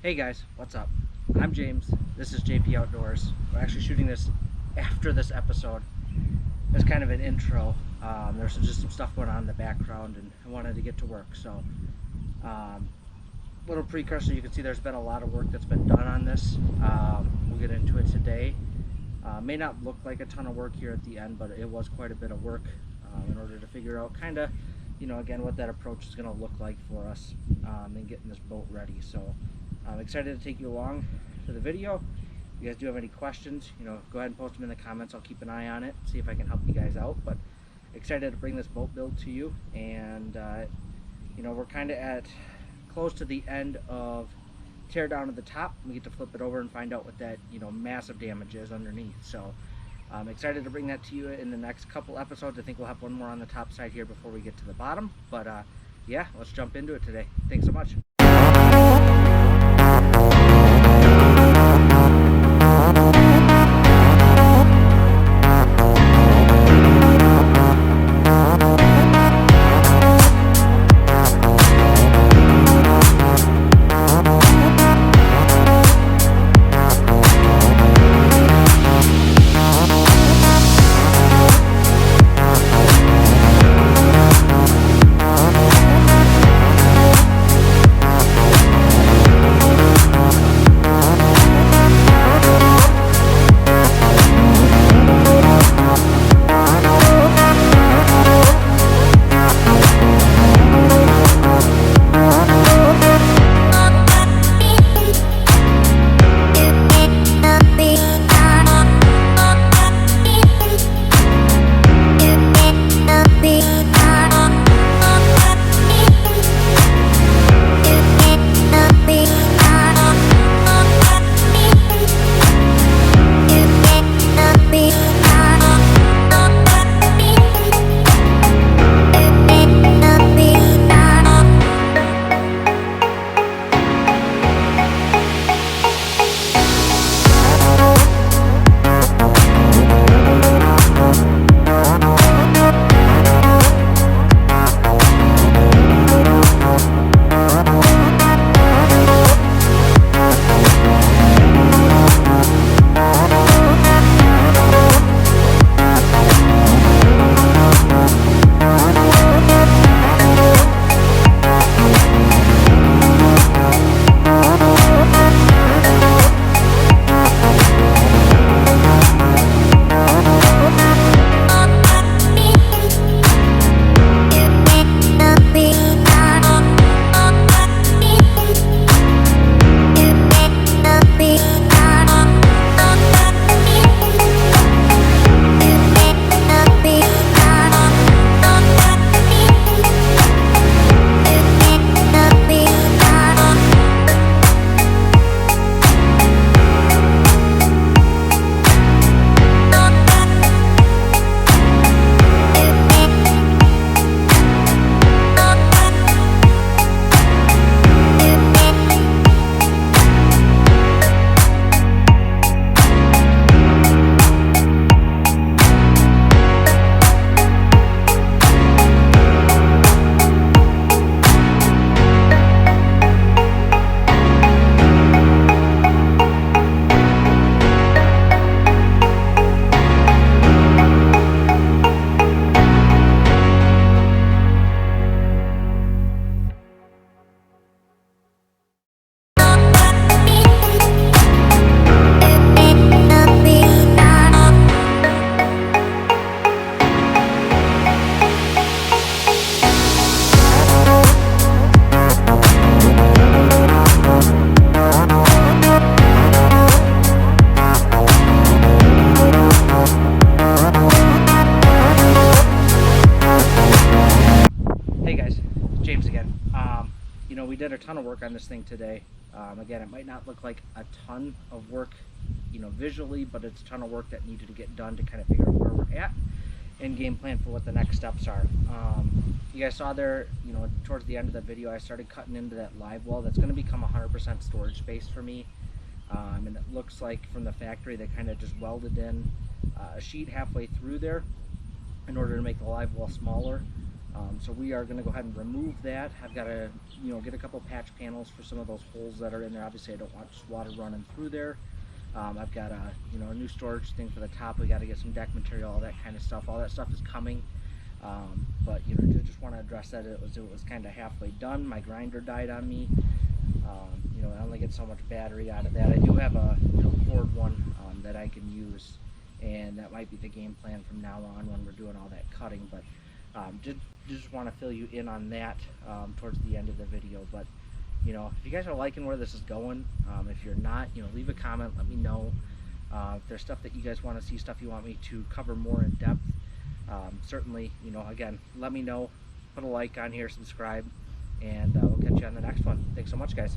Hey guys, what's up? I'm James. This is JP Outdoors. We're actually shooting this after this episode. It's kind of an intro. There's just some stuff going on in the background, and I wanted to get to work. So, little precursor. You can see there's been a lot of work that's been done on this. We'll get into it today. May not look like a ton of work here at the end, but it was quite a bit of work in order to figure out kind of, again, what that approach is going to look like for us in getting this boat ready. So I'm excited to take you along to the video. If you guys do have any questions, go ahead and post them in the comments. I'll keep an eye on it, see if I can help you guys out. But excited to bring this boat build to you, and we're kind of at close to the end of Teardown at the top. We get to flip it over and find out what that massive damage is underneath. So I'm excited to bring that to you in the next couple episodes. I think we'll have one more on the top side here before we get to the bottom. But yeah, let's jump into it today. Thanks so much. We did a ton of work on this thing today. Again, it might not look like a ton of work, visually, but it's a ton of work that needed to get done to kind of figure out where we're at and game plan for what the next steps are. You guys saw there, towards the end of the video, I started cutting into that live well. That's going to become 100% storage space for me. And it looks like from the factory they kind of just welded in a sheet halfway through there in order to make the live well smaller. So we are going to go ahead and remove that. I've got to, get a couple patch panels for some of those holes that are in there. Obviously, I don't want just water running through there. I've got a new storage thing for the top. We got to get some deck material, all that kind of stuff. All that stuff is coming. But just want to address that. It was kind of halfway done. My grinder died on me. I only get so much battery out of that. I do have a cord one that I can use, and that might be the game plan from now on when we're doing all that cutting. But just want to fill you in on that towards the end of the video. But if you guys are liking where this is going, if you're not, leave a comment, let me know. If there's stuff that you guys want to see, stuff you want me to cover more in depth, certainly, again, let me know. Put a like on here, subscribe, and we'll catch you on the next one. Thanks so much, guys.